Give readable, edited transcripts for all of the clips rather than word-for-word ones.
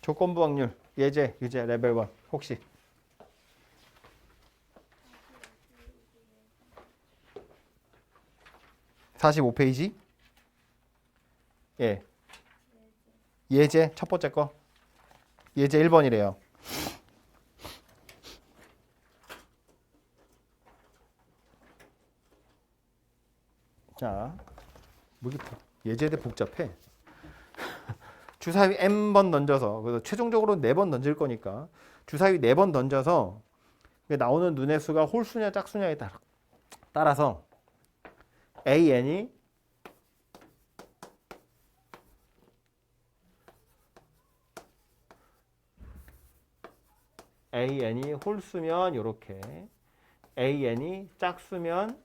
조건부 확률, 예제, 유제, 레벨 1 혹시 45페이지? 예. 예제 첫 번째 거. 예제 1번이래요. 자, 뭐 이게 예제대 복잡해. 주사위 n번 던져서 그래서 최종적으로 4번 던질 거니까 주사위 4번 던져서 나오는 눈의 수가 홀수냐 짝수냐에 따라서 an이 홀수면 이렇게 an이 짝수면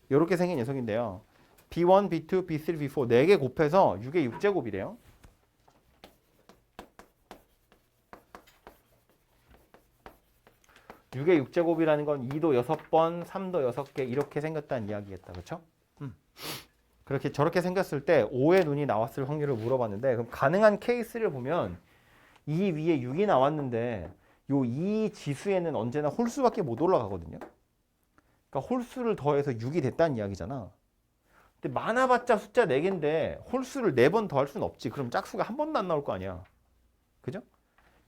이렇게 생긴 녀석인데요. B1, B2, B3, B4 4개 곱해서 6의 6제곱이래요. (6의 6제곱이라는 건 2도 6번, 3도 6개 이렇게 생겼다는 이야기겠다. 그렇죠? 그렇게 저렇게 생겼을 때 5의 눈이 나왔을 확률을 물어봤는데 그럼 가능한 케이스를 보면 이 위에 6이 나왔는데 요 이 지수에는 언제나 홀수밖에 못 올라가거든요. 그러니까 홀수를 더해서 6이 됐다는 이야기잖아. 근데 많아봤자 숫자 4개인데 홀수를 4번 더할 수는 없지. 그럼 짝수가 한 번도 안 나올 거 아니야. 그죠?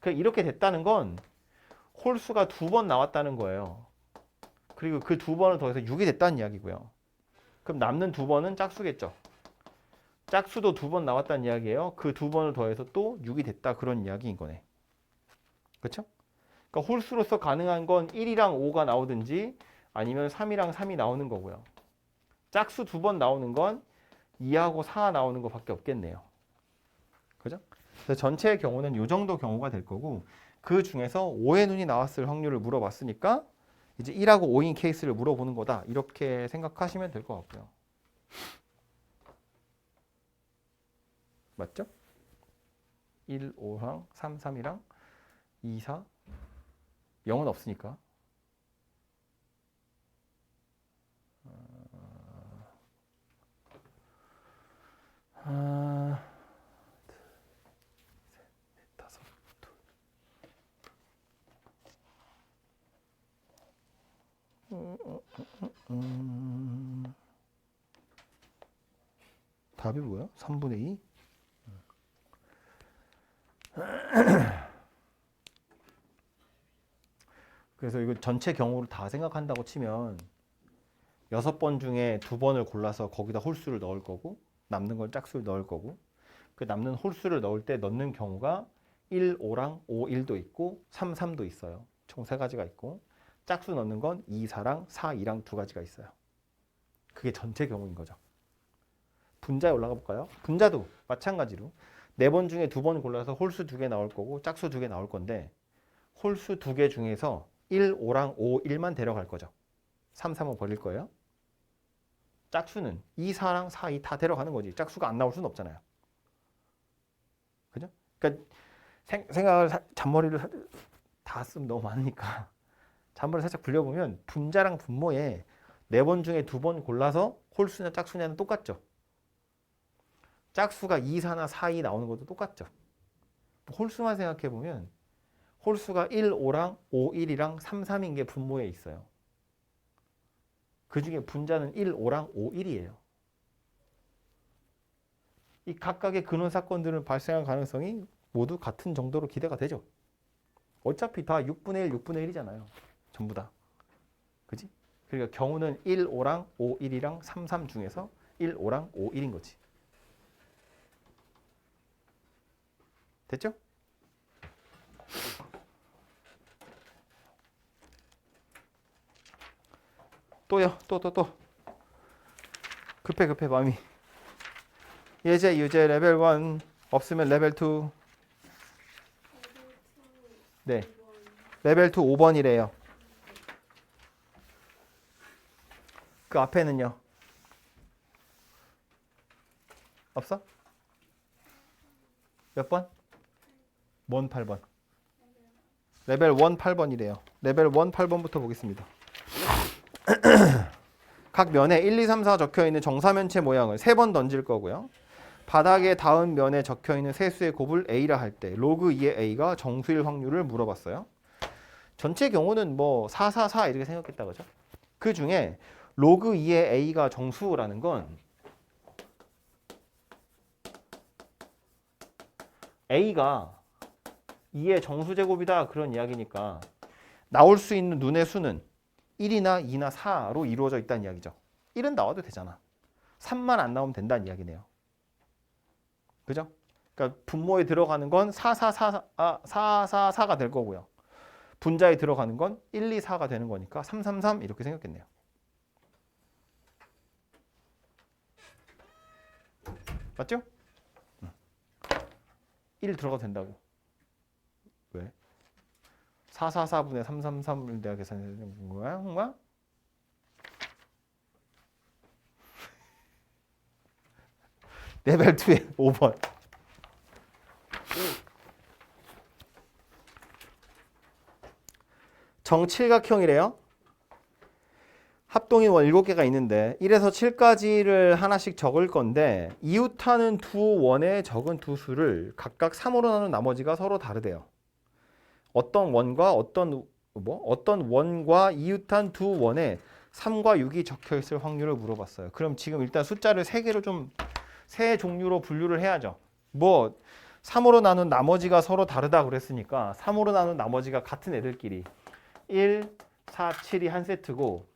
그러니까 이렇게 됐다는 건 홀수가 2번 나왔다는 거예요. 그리고 그 2번을 더해서 6이 됐다는 이야기고요. 그럼 남는 2번은 짝수겠죠. 짝수도 2번 나왔다는 이야기예요. 그 2번을 더해서 또 6이 됐다. 그런 이야기인 거네. 그렇죠? 그러니까 홀수로서 가능한 건 1이랑 5가 나오든지 아니면 3이랑 3이 나오는 거고요. 짝수 2번 나오는 건 2하고 4 나오는 것밖에 없겠네요. 그죠? 그래서 전체의 경우는 이 정도 경우가 될 거고 그 중에서 5의 눈이 나왔을 확률을 물어봤으니까 이제 1하고 5인 케이스를 물어보는 거다. 이렇게 생각하시면 될 것 같고요. 맞죠? 1, 5랑 3, 3이랑 2, 4 0은 없으니까 답이 뭐야? 3분의 2? 그래서 이거 전체 경우를 다 생각한다고 치면 6번 중에 2번을 골라서 거기다 홀수를 넣을 거고 남는 건 짝수를 넣을 거고 그 남는 홀수를 넣을 때 넣는 경우가 1, 5랑 5, 1도 있고 3, 3도 있어요. 총 3가지가 있고 짝수 넣는 건 2, 4랑 4, 2랑 2가지가 있어요. 그게 전체 경우인 거죠. 분자에 올라가 볼까요? 분자도 마찬가지로 4번 중에 2번 골라서 홀수 2개 나올 거고 짝수 2개 나올 건데 홀수 2개 중에서 1, 5랑 5, 1만 데려갈 거죠. 3, 3은 버릴 거예요. 짝수는 2, 4랑 4, 2 다 데려가는 거지. 짝수가 안 나올 수는 없잖아요. 그죠? 그러니까 생각을 잔머리를 다 쓰면 너무 많으니까 잔머리를 살짝 굴려보면 분자랑 분모에 4번 중에 2번 골라서 홀수냐 짝수냐는 똑같죠. 짝수가 2, 4나 4, 2 나오는 것도 똑같죠. 홀수만 생각해보면 홀수가 1, 5랑 5, 1이랑 3, 3인 게 분모에 있어요. 그 중에 분자는 1, 5랑 5, 1이에요. 이 각각의 근원 사건들은 발생할 가능성이 모두 같은 정도로 기대가 되죠. 어차피 다 6분의 1, 6분의 1이잖아요. 전부 다. 그지? 그러니까 경우는 1, 5랑 5, 1이랑 3, 3 중에서 1, 5랑 5, 1인 거지. 됐죠? 또요. 또. 급해 마음이. 예제, 유제, 레벨 1 없으면 레벨 2. 네. 레벨 2 5번이래요. 그 앞에는요? 없어? 몇 번? 1 8번. 레벨 1 8번이래요. 레벨 1 8번부터 보겠습니다. 각 면에 1, 2, 3, 4 적혀있는 정사면체 모양을 3번 던질 거고요. 바닥에 닿은 면에 적혀있는 세수의 곱을 A라 할 때 로그 2의 A가 정수일 확률을 물어봤어요. 전체 경우는 뭐 444 이렇게 생각했다 그죠? 그 중에 로그 2의 A가 정수라는 건 A가 2의 정수제곱이다 그런 이야기니까 나올 수 있는 눈의 수는 1이나 2나 4로 이루어져 있다는 이야기죠. 1은 나와도 되잖아. 3만 안 나오면 된다는 이야기네요. 그죠? 그러니까 분모에 들어가는 건 444가 될 거고요. 분자에 들어가는 건 1, 2, 4가 되는 거니까 333 이렇게 생겼겠네요. 맞죠? 1 들어가도 된다고. 왜? 444분의 333을 내가 계산해주는 거야? 뭔가? 레벨 2에 5번. 정칠각형이래요. 합동인 원 7개가 있는데 1에서 7까지를 하나씩 적을 건데 이웃하는 두 원에 적은 두 수를 각각 3으로 나눈 나머지가 서로 다르대요. 어떤 원과 이웃한 두 원에 3과 6이 적혀 있을 확률을 물어봤어요. 그럼 지금 일단 숫자를 3개로 좀 세 종류로 분류를 해야죠. 뭐 3으로 나눈 나머지가 서로 다르다 그랬으니까 3으로 나눈 나머지가 같은 애들끼리 1, 4, 7이 한 세트고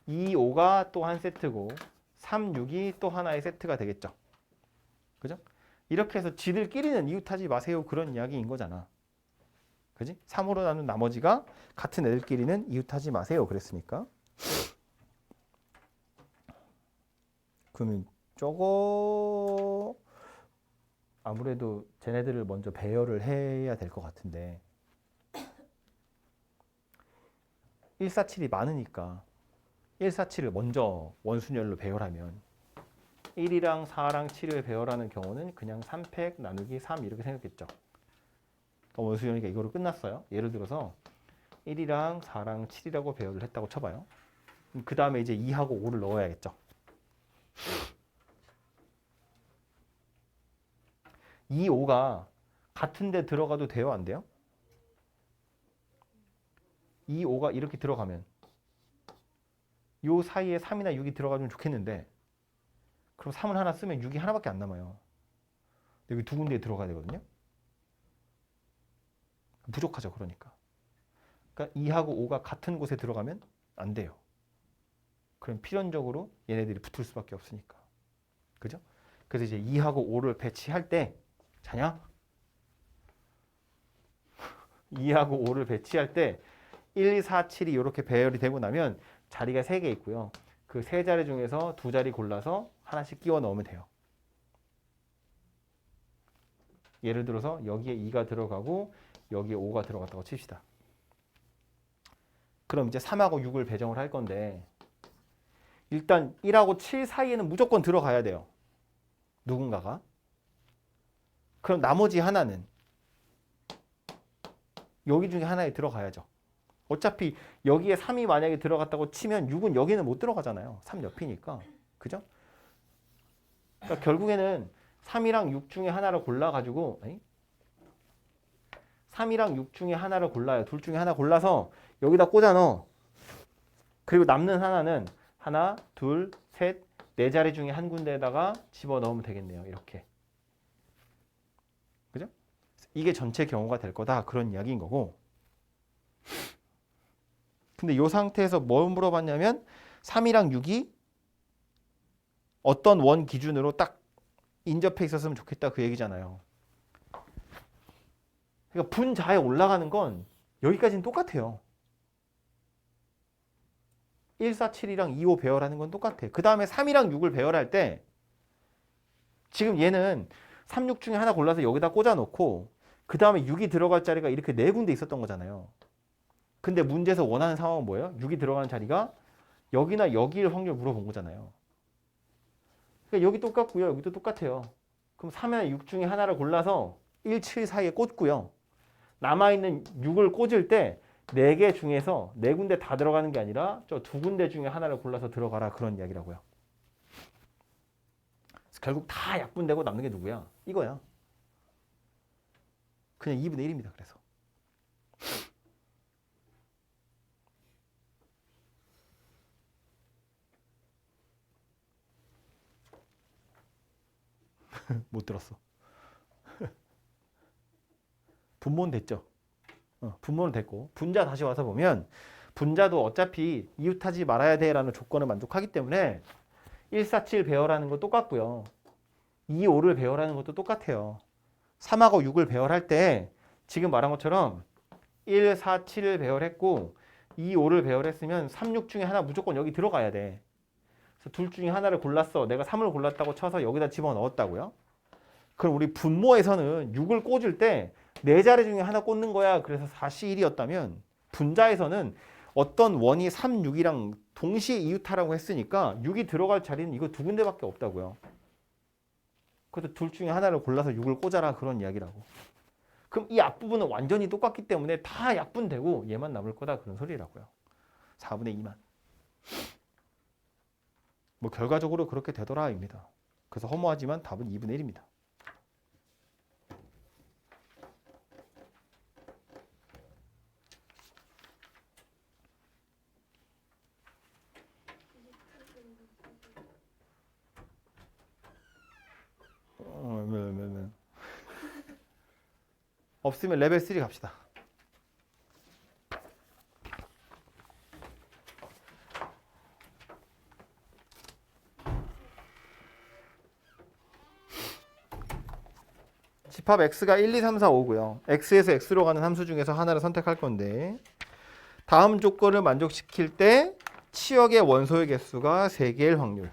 2, 5가 또 한 세트고 3, 6이 또 하나의 세트가 되겠죠. 그죠? 이렇게 해서 지들끼리는 이웃하지 마세요 그런 이야기인 거잖아. 그지? 3으로 나눈 나머지가 같은 애들끼리는 이웃하지 마세요 그랬으니까. 그러면 저거 아무래도 쟤네들을 먼저 배열을 해야 될 것 같은데 147이 많으니까 147을 먼저 원순열로 배열하면 1이랑 4랑 7을 배열하는 경우는 그냥 3팩 나누기 3 이렇게 생겼겠죠. 그러니까 원순열이니까 이거로 끝났어요. 예를 들어서 1이랑 4랑 7이라고 배열을 했다고 쳐봐요. 그 다음에 이제 2하고 5를 넣어야겠죠. 2, 5가 같은 데 들어가도 돼요? 안 돼요? 2, 5가 이렇게 들어가면 요 사이에 3이나 6이 들어가면 좋겠는데 그럼 3을 하나 쓰면 6이 하나밖에 안 남아요. 여기 두 군데에 들어가야 되거든요. 부족하죠. 그러니까 2하고 5가 같은 곳에 들어가면 안 돼요. 그럼 필연적으로 얘네들이 붙을 수밖에 없으니까. 그죠? 그래서 이제 2하고 5를 배치할 때 자냐? 2하고 5를 배치할 때 1, 2, 4, 7이 이렇게 배열이 되고 나면 자리가 3개 있고요. 그 세 자리 중에서 두 자리 골라서 하나씩 끼워 넣으면 돼요. 예를 들어서 여기에 2가 들어가고 여기에 5가 들어갔다고 칩시다. 그럼 이제 3하고 6을 배정을 할 건데 일단 1하고 7 사이에는 무조건 들어가야 돼요. 누군가가. 그럼 나머지 하나는 여기 중에 하나에 들어가야죠. 어차피 여기에 3이 만약에 들어갔다고 치면 6은 여기는 못 들어가잖아요. 3 옆이니까. 그죠? 그러니까 결국에는 3이랑 6 중에 하나를 골라가지고 3이랑 6 중에 하나를 골라요. 둘 중에 하나 골라서 여기다 꽂아 넣어. 그리고 남는 하나는 하나, 둘, 셋, 네 자리 중에 한 군데에다가 집어넣으면 되겠네요. 이렇게. 그죠? 이게 전체 경우가 될 거다. 그런 이야기인 거고. 근데 이 상태에서 뭘 물어봤냐면 3이랑 6이 어떤 원 기준으로 딱 인접해 있었으면 좋겠다 그 얘기잖아요. 그러니까 분자에 올라가는 건 여기까지는 똑같아요. 1, 4, 7이랑 2, 5 배열하는 건 똑같아. 그 다음에 3이랑 6을 배열할 때 지금 얘는 3, 6 중에 하나 골라서 여기다 꽂아 놓고 그 다음에 6이 들어갈 자리가 이렇게 네 군데 있었던 거잖아요. 근데 문제에서 원하는 상황은 뭐예요? 6이 들어가는 자리가 여기나 여기일 확률 물어본 거잖아요. 그러니까 여기 똑같고요. 여기도 똑같아요. 그럼 3이나 6 중에 하나를 골라서 1, 7 사이에 꽂고요. 남아있는 6을 꽂을 때 4개 중에서 4군데 다 들어가는 게 아니라 저 2군데 중에 하나를 골라서 들어가라 그런 이야기라고요. 결국 다 약분되고 남는 게 누구야? 이거야. 그냥 2분의 1입니다. 그래서. 못 들었어. 분모는 됐죠. 분모는 됐고 분자 다시 와서 보면 분자도 어차피 이웃하지 말아야 돼라는 조건을 만족하기 때문에 147 배열하는 거 똑같고요. 2, 5를 배열하는 것도 똑같아요. 3하고 6을 배열할 때 지금 말한 것처럼 1, 4, 7을 배열했고 2, 5를 배열했으면 3, 6 중에 하나 무조건 여기 들어가야 돼. 그래서 둘 중에 하나를 골랐어. 내가 3을 골랐다고 쳐서 여기다 집어넣었다고요. 그럼 우리 분모에서는 6을 꽂을 때 네 자리 중에 하나 꽂는 거야. 그래서 4C1이었다면 분자에서는 어떤 원이 3, 6이랑 동시에 이웃하라고 했으니까 6이 들어갈 자리는 이거 두 군데밖에 없다고요. 그래서 둘 중에 하나를 골라서 6을 꽂아라 그런 이야기라고. 그럼 이 앞부분은 완전히 똑같기 때문에 다 약분되고 얘만 남을 거다 그런 소리라고요. 4분의 2만. 뭐 결과적으로 그렇게 되더라입니다. 그래서 허무하지만 답은 2분의 1입니다. 없으면 레벨 3 갑시다. 집합 x가 1, 2, 3, 4, 5고요. x에서 x로 가는 함수 중에서 하나를 선택할 건데 다음 조건을 만족시킬 때 치역의 원소의 개수가 3개일 확률.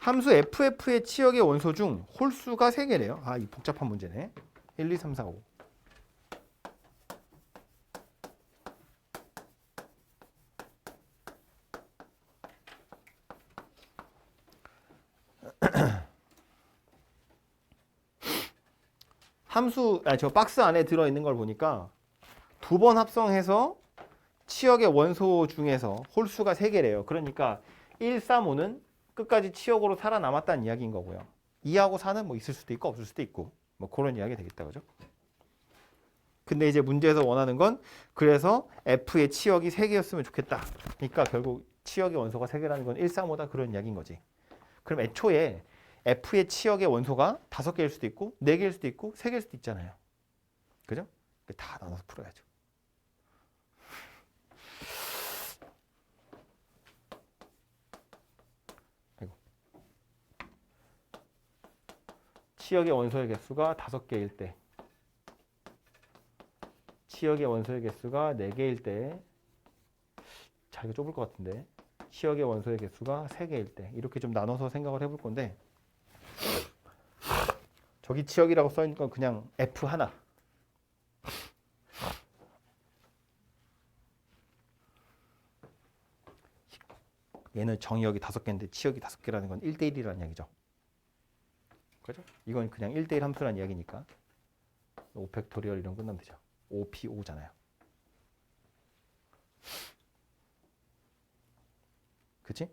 함수 ff의 치역의 원소 중 홀수가 3개래요. 아, 이 복잡한 문제네. 1, 2, 3, 4, 5. 저 박스 안에 들어있는 걸 보니까 두 번 합성해서 치역의 원소 중에서 홀수가 3개래요. 그러니까 1, 3, 5는 끝까지 치역으로 살아남았다는 이야기인 거고요. 2하고 4는 뭐 있을 수도 있고 없을 수도 있고 뭐 그런 이야기 되겠다. 그죠? 근데 이제 문제에서 원하는 건 그래서 F의 치역이 3개였으면 좋겠다. 그러니까 결국 치역의 원소가 3개라는 건 1, 3, 5다 그런 이야기인 거지. 그럼 애초에 F의 치역의 원소가 5개일 수도 있고 4개일 수도 있고 3개일 수도 있잖아요. 그죠? 다 나눠서 풀어야죠. 아이고. 치역의 원소의 개수가 5개일 때 치역의 원소의 개수가 4개일 때 자리가 좁을 것 같은데 치역의 원소의 개수가 3개일 때 이렇게 좀 나눠서 생각을 해볼 건데 저기 치역이라고 써있는 건 그냥 F 하나. 얘는 정의역이 5개인데 치역이 5개라는 건 1대1이라는 이야기죠. 그죠? 이건 그냥 1대1 함수라는 이야기니까 5팩토리얼 이런 거 끝나면 되죠. 5P5잖아요. 그치?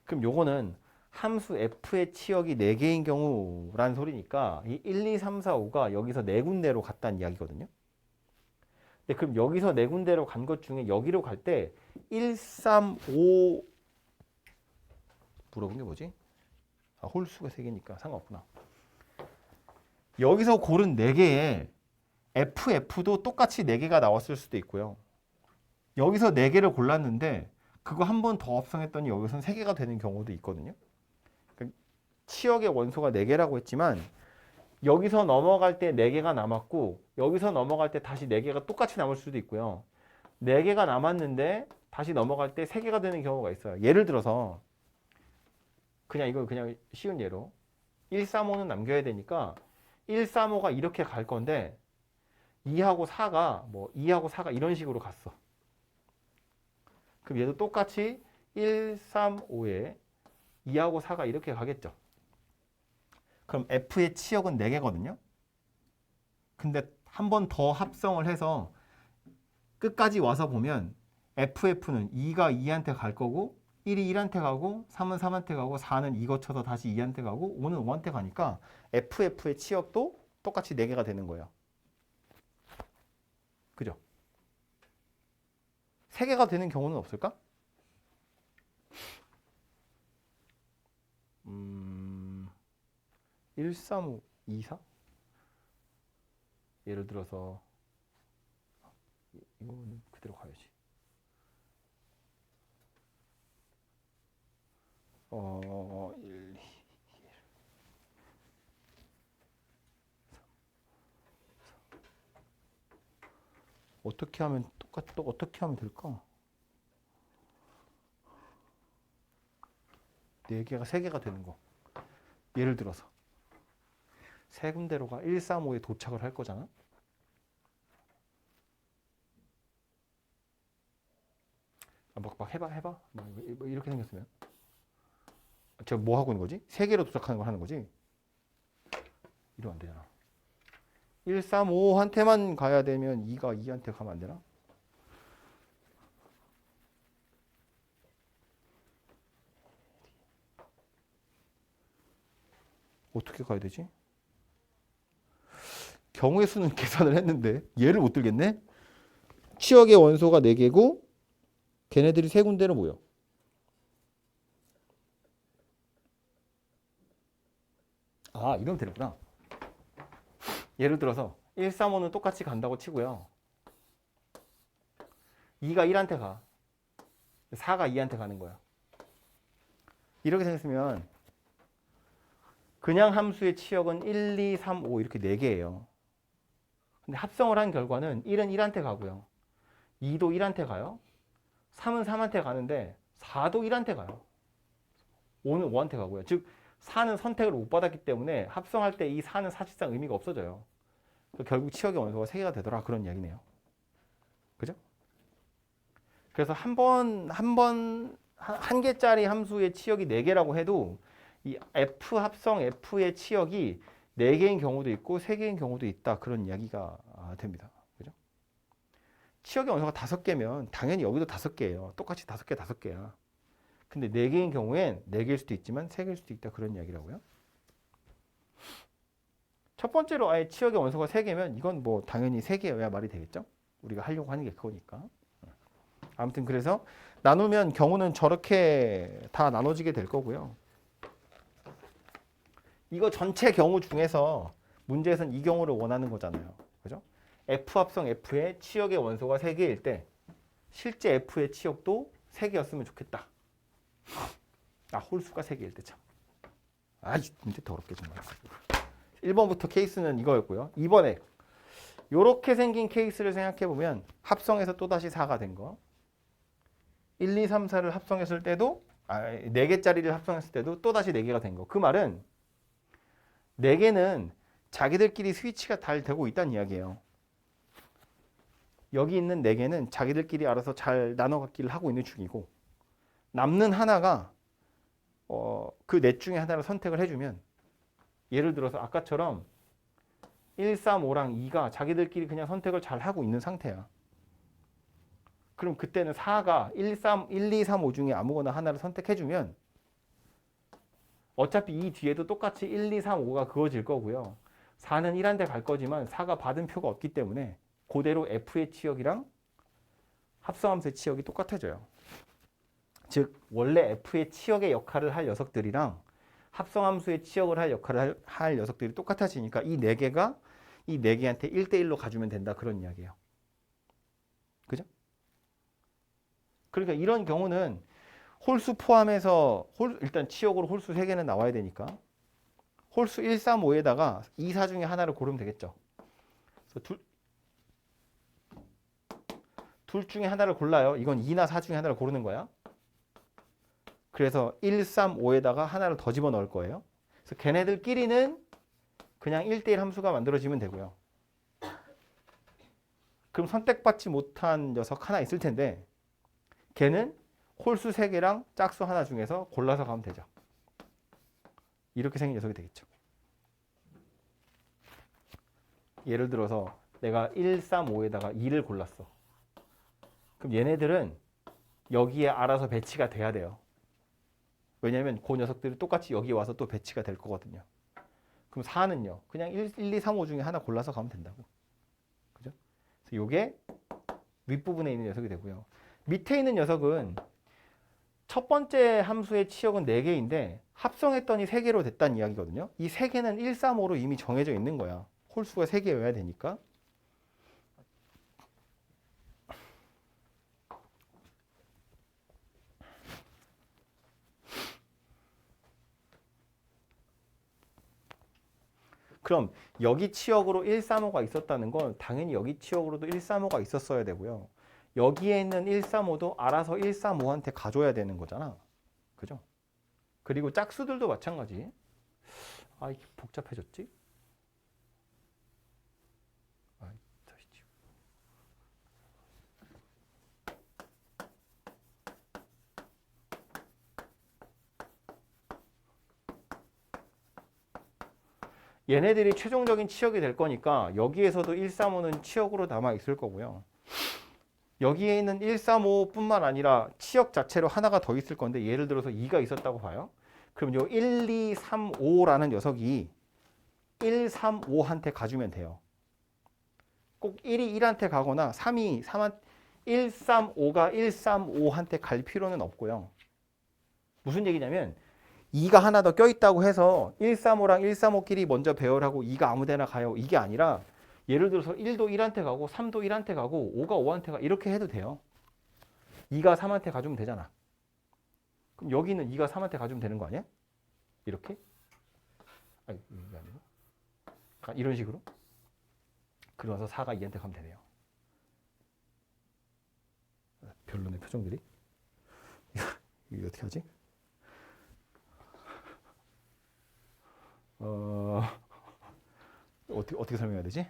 그럼 요거는 함수 f의 치역이 4개인 경우라는 소리니까 이 1, 2, 3, 4, 5가 여기서 4군데로 갔다는 이야기거든요. 근데 그럼 여기서 4군데로 간 것 중에 여기로 갈 때 1, 3, 5 물어본 게 뭐지? 아, 홀수가 3개니까 상관없구나. 여기서 고른 4개에 FF도 똑같이 4개가 나왔을 수도 있고요. 여기서 4개를 골랐는데 그거 한 번 더 합성했더니 여기서는 3개가 되는 경우도 있거든요. 그러니까 치역의 원소가 4개라고 했지만 여기서 넘어갈 때 4개가 남았고 여기서 넘어갈 때 다시 4개가 똑같이 남을 수도 있고요. 4개가 남았는데 다시 넘어갈 때 3개가 되는 경우가 있어요. 예를 들어서 이거 그냥 쉬운 예로 1, 3, 5는 남겨야 되니까 1, 3, 5가 이렇게 갈 건데 2하고 4가 이런 식으로 갔어. 그럼 얘도 똑같이 1, 3, 5에 2하고 4가 이렇게 가겠죠. 그럼 F의 치역은 4개거든요. 근데 한 번 더 합성을 해서 끝까지 와서 보면 FF는 2가 2한테 갈 거고 1이 1한테 가고 3은 3한테 가고 4는 2 거쳐서 다시 2한테 가고 5는 5한테 가니까 FF의 치역도 똑같이 4개가 되는 거예요. 그죠? 3개가 되는 경우는 없을까? 1, 3, 5, 2, 4? 예를 들어서 이거는 그대로 가야지. 1, 2, 어떻게 하면 또 어떻게 하면 될까? 4개가 3개가 되는 거. 예를 들어서 세 군데로 가 1, 3, 5에 도착을 할 거잖아. 막 해봐. 뭐 이렇게 생겼으면. 저 뭐 하고 있는 거지? 3개로 도착하는 걸 하는 거지? 이러면 안 되잖아. 1, 3, 5한테만 가야 되면 2가 2한테 가면 안 되나? 어떻게 가야 되지? 경우의 수는 계산을 했는데 얘를 못 들겠네? 치역의 원소가 4개고 걔네들이 3군데로 모여. 아, 이러면 되는구나. 예를 들어서 1, 3, 5는 똑같이 간다고 치고요. 2가 1한테 가. 4가 2한테 가는 거야. 이렇게 생겼으면 그냥 함수의 치역은 1, 2, 3, 5 이렇게 4개예요. 근데 합성을 한 결과는 1은 1한테 가고요. 2도 1한테 가요. 3은 3한테 가는데 4도 1한테 가요. 5는 5한테 가고요. 즉 4는 선택을 못 받았기 때문에 합성할 때 이 4는 사실상 의미가 없어져요. 결국 치역의 원소가 3개가 되더라 그런 이야기네요. 그죠? 그래서 한 개짜리 함수의 치역이 4개라고 해도 이 F 합성 F의 치역이 4개인 경우도 있고 3개인 경우도 있다 그런 이야기가 됩니다. 그죠? 치역의 원소가 5개면 당연히 여기도 5개예요. 똑같이 5개, 5개야. 근데 4개인 경우엔 4개일 수도 있지만 3개일 수도 있다 그런 이야기라고요. 첫 번째로 아예 치역의 원소가 3개면 이건 뭐 당연히 3개여야 말이 되겠죠? 우리가 하려고 하는 게 그거니까. 아무튼 그래서 나누면 경우는 저렇게 다 나눠지게 될 거고요. 이거 전체 경우 중에서 문제에서는 이 경우를 원하는 거잖아요. 그죠? F 합성 F의 치역의 원소가 3개일 때 실제 F의 치역도 3개였으면 좋겠다. 홀수가 3개일 때 참. 문제 더럽게 정말. 1번부터 케이스는 이거였고요. 2번에 이렇게 생긴 케이스를 생각해 보면 합성해서 또다시 4가 된 거. 1, 2, 3, 4를 합성했을 때도 4개짜리를 합성했을 때도 또다시 4개가 된 거. 그 말은 4개는 자기들끼리 스위치가 잘 되고 있다는 이야기예요. 여기 있는 4개는 자기들끼리 알아서 잘 나눠 갖기를 하고 있는 중이고 남는 하나가 그 넷 중에 하나를 선택을 해주면 예를 들어서 아까처럼 1, 3, 5랑 2가 자기들끼리 그냥 선택을 잘 하고 있는 상태야. 그럼 그때는 4가 1, 2, 3, 5 중에 아무거나 하나를 선택해주면 어차피 이 뒤에도 똑같이 1, 2, 3, 5가 그어질 거고요. 4는 1한테 갈 거지만 4가 받은 표가 없기 때문에 그대로 F의 치역이랑 합성함수의 치역이 똑같아져요. 즉 원래 F의 치역의 역할을 할 녀석들이랑 합성함수의 치역을 할 역할을 할 녀석들이 똑같아지니까 이 4개가 이 4개한테 1대1로 가주면 된다 그런 이야기예요. 그죠? 그러니까 이런 경우는 홀수 포함해서 일단 치역으로 홀수 3개는 나와야 되니까 홀수 1, 3, 5에다가 2, 4 중에 하나를 고르면 되겠죠. 그래서 둘 중에 하나를 골라요. 이건 2나 4 중에 하나를 고르는 거야. 그래서 1, 3, 5에다가 하나를 더 집어넣을 거예요. 그래서 걔네들끼리는 그냥 1대1 함수가 만들어지면 되고요. 그럼 선택받지 못한 녀석 하나 있을 텐데 걔는 홀수 3개랑 짝수 하나 중에서 골라서 가면 되죠. 이렇게 생긴 녀석이 되겠죠. 예를 들어서 내가 1, 3, 5에다가 2를 골랐어. 그럼 얘네들은 여기에 알아서 배치가 돼야 돼요. 왜냐하면 그 녀석들이 똑같이 여기 와서 또 배치가 될 거거든요. 그럼 4는요. 그냥 1, 2, 3, 5 중에 하나 골라서 가면 된다고. 그죠? 그래서 요게 윗부분에 있는 녀석이 되고요. 밑에 있는 녀석은 첫 번째 함수의 치역은 4개인데 합성했더니 3개로 됐다는 이야기거든요. 이 3개는 1, 3, 5로 이미 정해져 있는 거야. 홀수가 3개여야 되니까. 그럼 여기 치역으로 1, 3, 5가 있었다는 건 당연히 여기 치역으로도 1, 3, 5가 있었어야 되고요. 여기에 있는 1, 3, 5도 알아서 1, 3, 5한테 가줘야 되는 거잖아. 그죠? 그리고 짝수들도 마찬가지. 아, 이게 복잡해졌지? 아, 다시 지워. 얘네들이 최종적인 치역이 될 거니까 여기에서도 1, 3, 5는 치역으로 남아 있을 거고요. 여기에 있는 1, 3, 5뿐만 아니라 치역 자체로 하나가 더 있을 건데 예를 들어서 2가 있었다고 봐요. 그럼 요 1, 2, 3, 5라는 녀석이 1, 3, 5한테 가주면 돼요. 꼭 1이 1한테 가거나 3이 1, 3, 5가 1, 3, 5한테 갈 필요는 없고요. 무슨 얘기냐면 2가 하나 더 껴있다고 해서 1, 3, 5랑 1, 3, 5끼리 먼저 배열하고 2가 아무 데나 가요. 이게 아니라 예를 들어서 1도 1한테 가고 3도 1한테 가고 5가 5한테 가 이렇게 해도 돼요. 2가 3한테 가주면 되잖아. 그럼 여기는 2가 3한테 가주면 되는 거 아니야? 이렇게? 아니, 이게 아니고. 이런 식으로. 그러면서 4가 2한테 가면 되네요. 별로네 표정들이. 이거 어떻게 하지? 어떻게 설명해야 되지?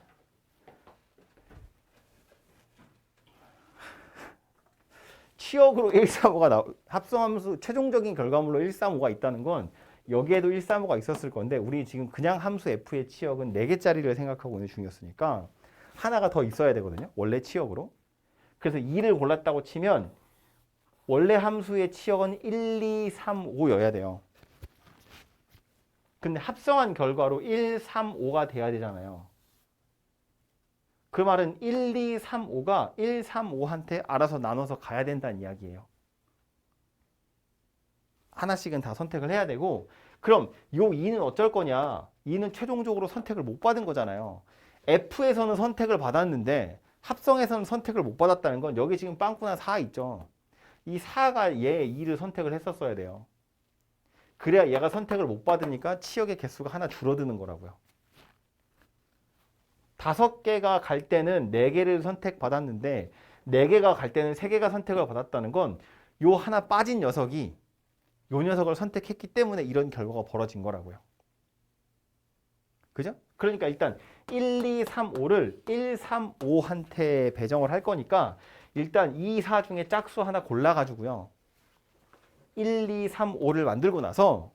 치역으로 1, 3, 5가 합성함수 최종적인 결과물로 1, 3, 5가 있다는 건 여기에도 1, 3, 5가 있었을 건데 우리 지금 그냥 함수 f의 치역은 4개짜리를 생각하고 있는 중이었으니까 하나가 더 있어야 되거든요. 원래 치역으로. 그래서 2를 골랐다고 치면 원래 함수의 치역은 1, 2, 3, 5여야 돼요. 근데 합성한 결과로 1, 3, 5가 돼야 되잖아요. 그 말은 1, 2, 3, 5가 1, 3, 5한테 알아서 나눠서 가야 된다는 이야기예요. 하나씩은 다 선택을 해야 되고 그럼 요 2는 어쩔 거냐? 2는 최종적으로 선택을 못 받은 거잖아요. F에서는 선택을 받았는데 합성에서는 선택을 못 받았다는 건 여기 지금 빵꾸난 4 있죠. 이 4가 얘 2를 선택을 했었어야 돼요. 그래야 얘가 선택을 못 받으니까 치역의 개수가 하나 줄어드는 거라고요. 5개가 갈 때는 4개를 선택받았는데 4개가 갈 때는 3개가 선택을 받았다는 건 요 하나 빠진 녀석이 요 녀석을 선택했기 때문에 이런 결과가 벌어진 거라고요. 그죠? 그러니까 일단 1, 2, 3, 5를 1, 3, 5한테 배정을 할 거니까 일단 2, 4 중에 짝수 하나 골라가지고요. 1, 2, 3, 5를 만들고 나서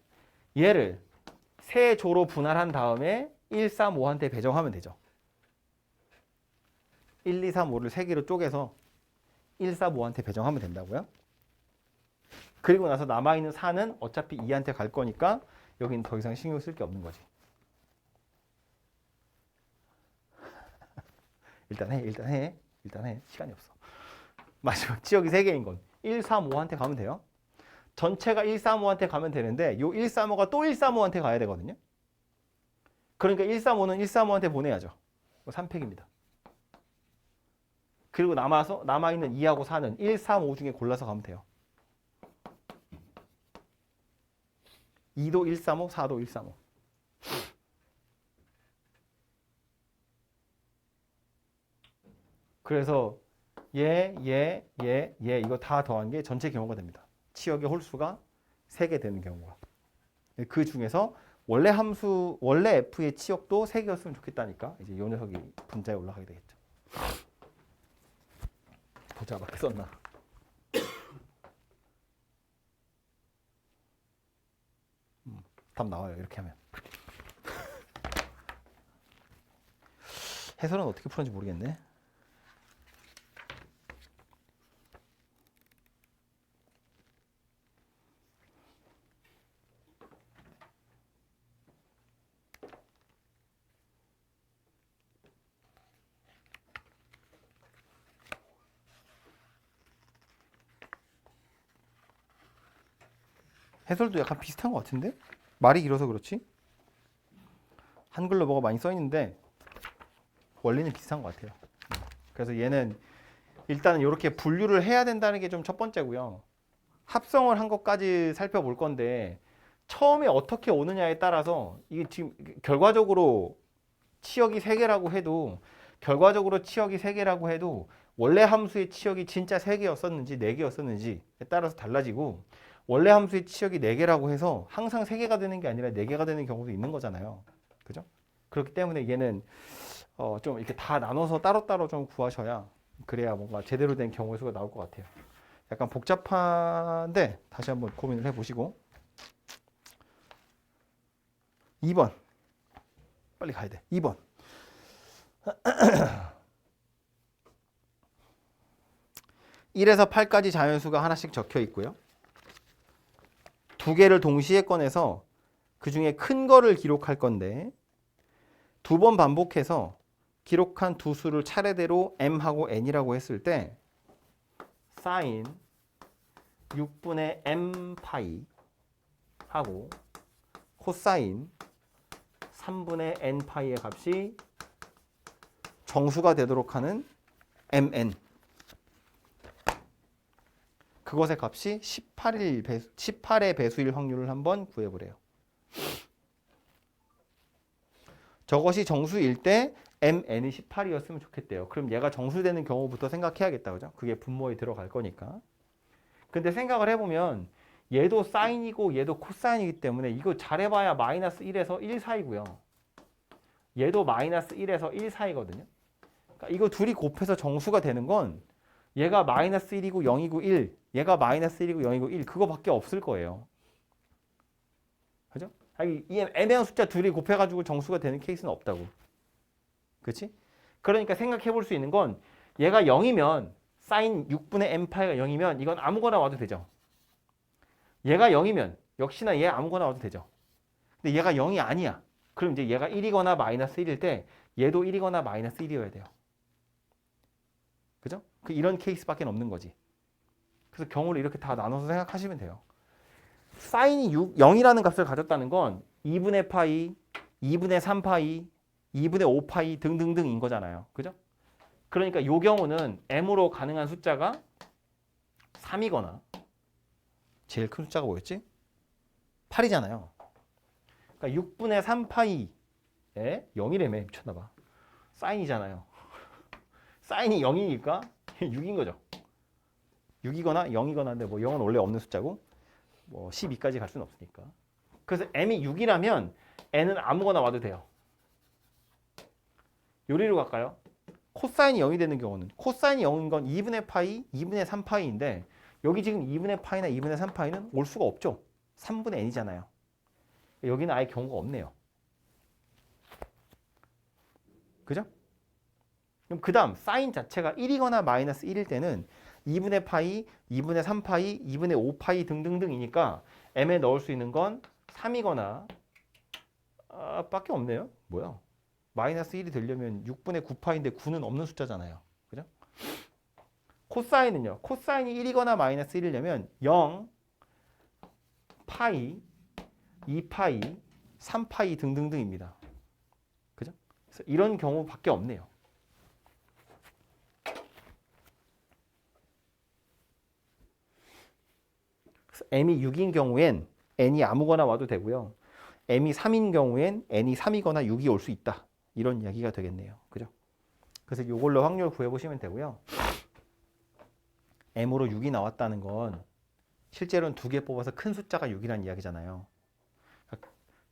얘를 세 조로 분할한 다음에 1, 3, 5한테 배정하면 되죠. 1, 2, 3, 5를 3개로 쪼개서 1, 4, 5한테 배정하면 된다고요. 그리고 나서 남아있는 4는 어차피 2한테 갈 거니까 여기는 더 이상 신경 쓸 게 없는 거지. 일단 해. 시간이 없어. 마지막 지역이 3개인 건 1, 3, 5한테 가면 돼요. 전체가 1, 3, 5한테 가면 되는데 요 1, 3, 5가 또 1, 3, 5한테 가야 되거든요. 그러니까 1, 3, 5는 1, 3, 5한테 보내야죠. 3팩입니다. 그리고 남아있는 2하고 4는 1, 3, 5 중에 골라서 가면 돼요. 2도 1, 3, 5, 4도 1, 3, 5. 그래서 얘 이거 다 더한 게 전체 경우가 됩니다. 치역의 홀수가 3개 되는 경우가. 그 중에서 원래 f의 치역도 3개였으면 좋겠다니까 이제 이 녀석이 분자에 올라가게 되겠죠. 보자, 맞게 썼나? 답 나와요, 이렇게 하면. 해설은 어떻게 푸는지 모르겠네. 해설도 약간 비슷한 것 같은데? 말이 길어서 그렇지? 한글로 뭐가 많이 써 있는데 원리는 비슷한 것 같아요. 그래서 얘는 일단은 이렇게 분류를 해야 된다는 게 좀 첫 번째고요. 합성을 한 것까지 살펴볼 건데 처음에 어떻게 오느냐에 따라서 이게 지금 결과적으로 치역이 3개라고 해도 원래 함수의 치역이 진짜 3개였었는지 4개였었는지에 따라서 달라지고 원래 함수의 치역이 4개라고 해서 항상 3개가 되는 게 아니라 4개가 되는 경우도 있는 거잖아요. 그죠? 그렇기 때문에 얘는 좀 이렇게 다 나눠서 따로따로 좀 구하셔야 그래야 뭔가 제대로 된 경우의 수가 나올 것 같아요. 약간 복잡한데 다시 한번 고민을 해보시고 2번 빨리 가야 돼. 2번 1에서 8까지 자연수가 하나씩 적혀 있고요. 2개를 동시에 꺼내서 그 중에 큰 거를 기록할 건데 2번 반복해서 기록한 두 수를 차례대로 m하고 n이라고 했을 때 sin 6분의 m 파이 하고 코사인 3분의 n 파이의 값이 정수가 되도록 하는 mn 그것의 값이 18의 배수일 확률을 한번 구해보래요. 저것이 정수일 때 mn이 18이었으면 좋겠대요. 그럼 얘가 정수되는 경우부터 생각해야겠다. 그죠? 그게 분모에 들어갈 거니까. 근데 생각을 해보면 얘도 사인이고 얘도 코사인이기 때문에 이거 잘해봐야 마이너스 1에서 1 사이고요. 얘도 마이너스 1에서 1 사이거든요. 그러니까 이거 둘이 곱해서 정수가 되는 건 얘가 마이너스 1이고 0이고 1, 얘가 마이너스 1이고 0이고 1 그거밖에 없을 거예요. 그죠? 이 애매한 숫자 둘이 곱해가지고 정수가 되는 케이스는 없다고. 그렇지? 그러니까 생각해 볼 수 있는 건 얘가 0이면 사인 6분의 m파이가 0이면 이건 아무거나 와도 되죠. 얘가 0이면 역시나 얘 아무거나 와도 되죠. 근데 얘가 0이 아니야. 그럼 이제 얘가 1이거나 마이너스 1일 때 얘도 1이거나 마이너스 1이어야 돼요. 그죠? 이런 케이스밖에 없는 거지. 그래서 경우를 이렇게 다 나눠서 생각하시면 돼요. 사인이 0이라는 값을 가졌다는 건 2분의 파이, 2분의 3파이, 2분의 5파이 등등등인 거잖아요. 그죠? 그러니까 이 경우는 m으로 가능한 숫자가 3이거나 제일 큰 숫자가 뭐였지? 8이잖아요. 그러니까 6분의 3파이에 0이라며 미쳤나봐. 사인이잖아요. 사인이 0이니까 6인 거죠. 6이거나 0이거나 한데 뭐 0은 원래 없는 숫자고 뭐 12까지 갈 수는 없으니까. 그래서 m이 6이라면 n은 아무거나 와도 돼요. 요리로 갈까요? 코사인이 0이 되는 경우는 코사인이 0인 건 2분의 파이, 2분의 3파이인데 여기 지금 2분의 파이나 2분의 3파이는 올 수가 없죠. 3분의 n이잖아요. 여기는 아예 경우가 없네요. 그죠? 그럼 그 다음 사인 자체가 1이거나 마이너스 1일 때는 2분의 파이, 2분의 3파이, 2분의 5파이 등등등이니까 m에 넣을 수 있는 건 3이거나 밖에 없네요. 뭐야? 마이너스 1이 되려면 6분의 9파인데 9는 없는 숫자잖아요. 그죠? 코사인은요. 코사인이 1이거나 마이너스 1이려면 0, 파이, 2파이, 3파이 등등등입니다. 그죠? 그래서 이런 경우밖에 없네요. m이 6인 경우엔 n이 아무거나 와도 되고요. m이 3인 경우엔 n이 3이거나 6이 올 수 있다. 이런 이야기가 되겠네요. 그죠? 그래서 이걸로 확률 구해보시면 되고요. m으로 6이 나왔다는 건 실제로는 2개 뽑아서 큰 숫자가 6이라는 이야기잖아요.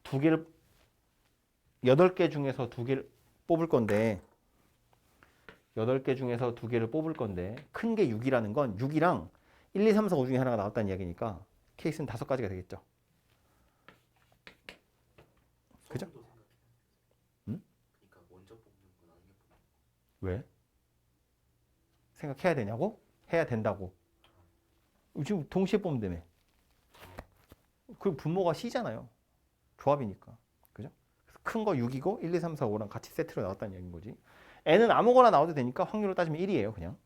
8개 중에서 2개를 뽑을 건데 8개 중에서 2개를 뽑을 건데 큰 게 6이라는 건 6이랑 1, 2, 3, 4, 5 중에 하나가 나왔다는 이야기니까 케이스는 5가지가 되겠죠. 그죠? 응? 그러니까 먼저 뽑는 건 아닌 게 뽑는 왜? 생각해야 되냐고? 해야 된다고. 지금 동시에 뽑는다며. 그 분모가 C잖아요. 조합이니까. 그죠? 큰 거 6이고 1, 2, 3, 4, 5랑 같이 세트로 나왔다는 얘기인 거지. n은 아무거나 나와도 되니까 확률로 따지면 1이에요. 그냥.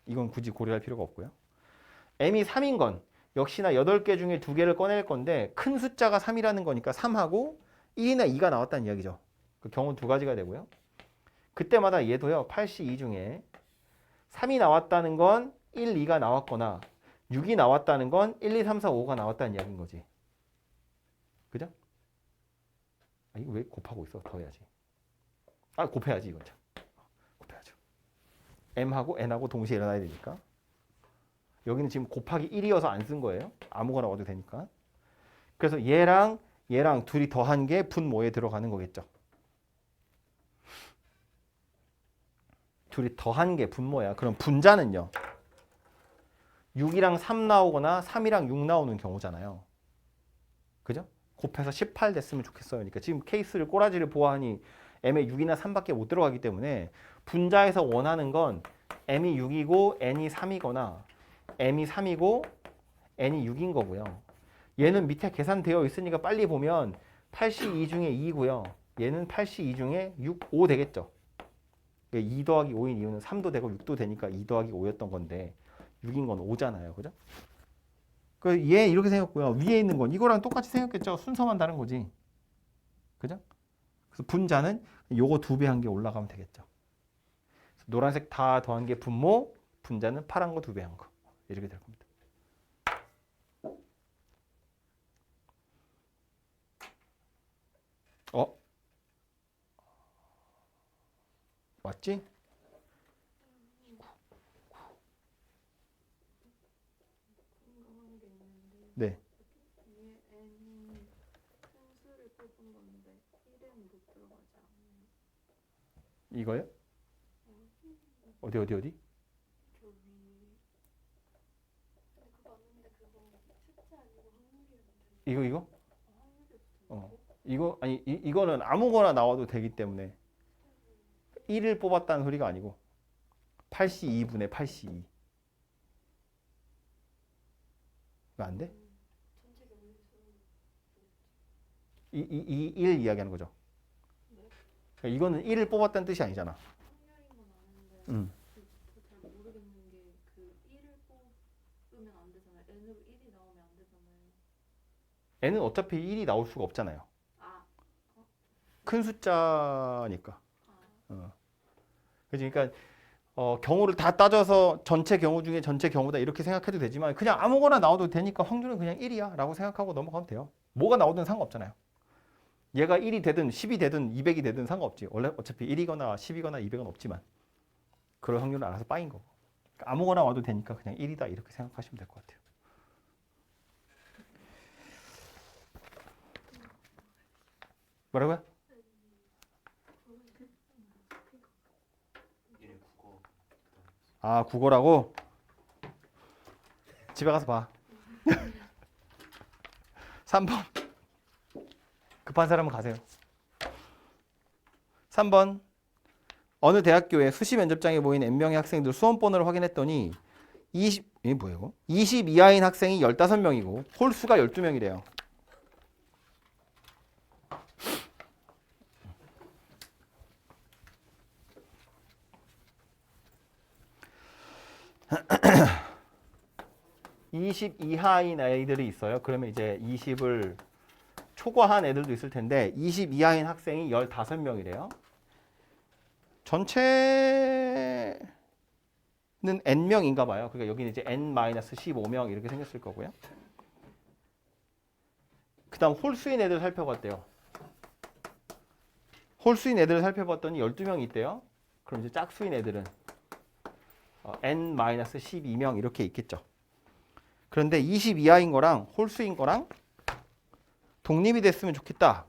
이건 굳이 고려할 필요가 없고요. m이 3인 건 역시나 8개 중에 2개를 꺼낼 건데 큰 숫자가 3이라는 거니까 3하고 1이나 2가 나왔다는 이야기죠. 그 경우 두 가지가 되고요. 그때마다 얘도요. 82 중에 3이 나왔다는 건 1, 2가 나왔거나 6이 나왔다는 건 1, 2, 3, 4, 5가 나왔다는 이야기인 거지. 그죠? 아, 이거 왜 곱하고 있어? 더 해야지. 아, 곱해야지 이건 참. 곱해야죠. m하고 n하고 동시에 일어나야 되니까. 여기는 지금 곱하기 1이어서 안 쓴 거예요. 아무거나 와도 되니까. 그래서 얘랑 둘이 더한 게 분모에 들어가는 거겠죠. 둘이 더한 게 분모야. 그럼 분자는요. 6이랑 3 나오거나 3이랑 6 나오는 경우잖아요. 그죠? 곱해서 18 됐으면 좋겠어요. 그러니까 지금 케이스를 꼬라지를 보아하니 m에 6이나 3밖에 못 들어가기 때문에 분자에서 원하는 건 m이 6이고 n이 3이거나 m이 3이고 n이 6인 거고요. 얘는 밑에 계산되어 있으니까 빨리 보면 82 중에 2고요. 얘는 82 중에 6, 5 되겠죠. 2 더하기 5인 이유는 3도 되고 6도 되니까 2 더하기 5였던 건데 6인 건 5잖아요. 그죠? 얘 이렇게 생겼고요. 위에 있는 건 이거랑 똑같이 생겼겠죠. 순서만 다른 거지. 그죠? 그래서 분자는 요거 2배 한 게 올라가면 되겠죠. 노란색 다 더한 게 분모, 분자는 파란 거 2배 한 거. 이렇게 될 겁니다. 맞지? 궁금한 게 있는데 네. 위에 n이 큰 수를 뽑은 건데 1은 못 들어가지 않나요? 이거요? 어디? 저 위에 근데 그거 맞는데 그거 숫자 아니고 확률이었는데 이거? 확률이었어. 이거 아니 이거는 아무거나 나와도 되기 때문에 1을 뽑았다는 소리가 아니고 82분의 82. 이거 안 돼? 전체 경우에서 1 이야기하는 거죠. 그러니까 이거는 1을 뽑았다는 뜻이 아니잖아. 확률인 건 아는데 음. 잘 모르겠는 게 그 1을 뽑으면 안 되잖아요. n으로 1이 나오면 안 되잖아요. n은 어차피 1이 나올 수가 없잖아요. 아, 큰 숫자니까. 아. 그러니까 경우를 다 따져서 전체 경우 중에 전체 경우다 이렇게 생각해도 되지만 그냥 아무거나 나와도 되니까 확률은 그냥 1이야 라고 생각하고 넘어가면 돼요. 뭐가 나오든 상관없잖아요. 얘가 1이 되든 10이 되든 200이 되든 상관없지. 원래 어차피 1이거나 10이거나 200은 없지만 그럴 확률은 알아서 빠인 거고. 그러니까 아무거나 와도 되니까 그냥 1이다 이렇게 생각하시면 될 것 같아요. 뭐라고요? 1의 국어 아, 국어라고? 집에 가서 봐. 3번. 급한 사람은 가세요. 3번. 어느 대학교에 수시 면접장에 모인 N명의 학생들 수험번호를 확인했더니 이게 뭐예요? 20 이하인 학생이 15명이고 홀수가 12명이래요. (20) 이하인 아이들이 있어요. 그러면 이제 20을 초과한 애들도 있을 텐데 20 이하인 학생이 15명이래요. 전체는 n명인가 봐요. 그러니까 여기는 이제 n-15명 이렇게 생겼을 거고요. 그 다음 홀수인 애들 살펴봤대요. 홀수인 애들을 살펴봤더니 12명이 있대요. 그럼 이제 짝수인 애들은 n-12명 이렇게 있겠죠. 그런데 20 이하인 거랑 홀수인 거랑 독립이 됐으면 좋겠다.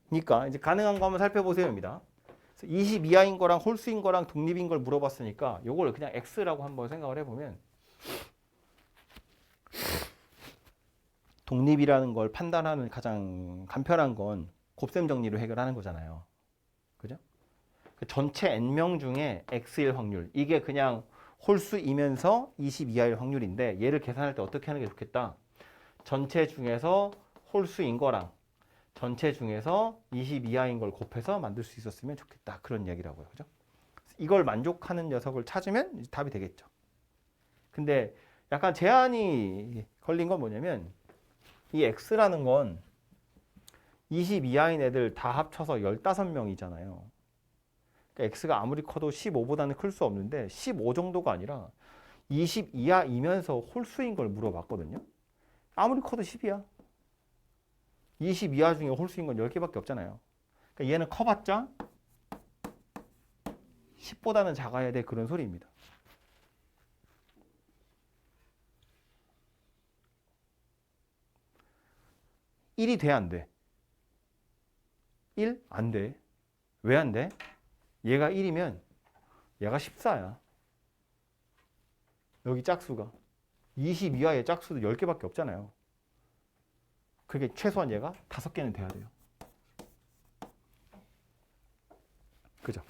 그러니까 이제 가능한 거 한번 살펴보세요입니다. 20 이하인 거랑 홀수인 거랑 독립인 걸 물어봤으니까 요걸 그냥 x라고 한번 생각을 해보면 독립이라는 걸 판단하는 가장 간편한 건 곱셈 정리로 해결하는 거잖아요. 그죠? 전체 n명 중에 x일 확률 이게 그냥 홀수이면서 20 이하일 확률인데 얘를 계산할 때 어떻게 하는 게 좋겠다. 전체 중에서 홀수인 거랑 전체 중에서 20 이하인 걸 곱해서 만들 수 있었으면 좋겠다. 그런 이야기라고요. 그죠? 이걸 만족하는 녀석을 찾으면 이제 답이 되겠죠. 근데 약간 제한이 걸린 건 뭐냐면 이 x라는 건 20 이하인 애들 다 합쳐서 15명이잖아요. 그러니까 x가 아무리 커도 15보다는 클 수 없는데 15 정도가 아니라 20 이하이면서 홀수인 걸 물어봤거든요. 아무리 커도 10이야. 20 이하 중에 홀수인 건 10개밖에 없잖아요. 그러니까 얘는 커봤자 10보다는 작아야 돼, 그런 소리입니다. (1이) 돼, 안 돼? 1? 안 돼. 왜 안 돼? 얘가 1이면 얘가 14야. 여기 짝수가. 20 이하의 짝수도 10개밖에 없잖아요. 그게 최소한 얘가 5개는 돼야 돼요. 그죠?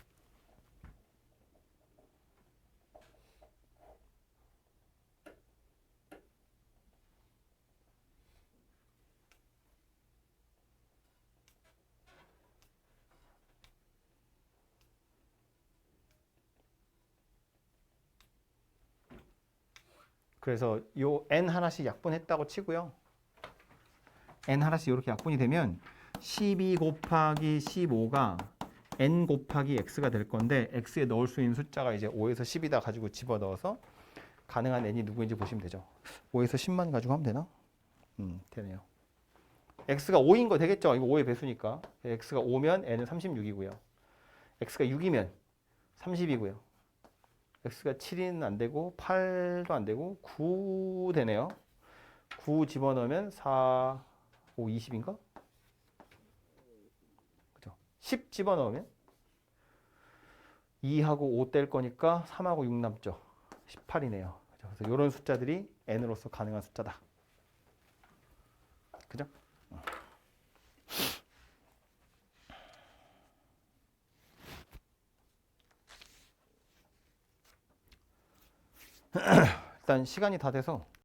그래서 요 n 하나씩 약분했다고 치고요. n 하나씩 이렇게 약분이 되면 12 곱하기 15가 n 곱하기 x가 될 건데 x에 넣을 수 있는 숫자가 이제 5에서 10이다 가지고 집어넣어서 가능한 n이 누구인지 보시면 되죠. 5에서 10만 가지고 하면 되나? 되네요. x가 5인 거 되겠죠? 이거 5의 배수니까. x가 5면 n은 36이고요. x가 6이면 30이고요. x가 7은 안 되고 8도 안 되고 9 되네요. 9 집어넣으면 4, 5, 20인가? 그죠? 10 집어넣으면 2하고 5 뗄 거니까 3하고 6 남죠. 18이네요. 그래서 이런 숫자들이 n으로서 가능한 숫자다. 그죠? 일단 시간이 다 돼서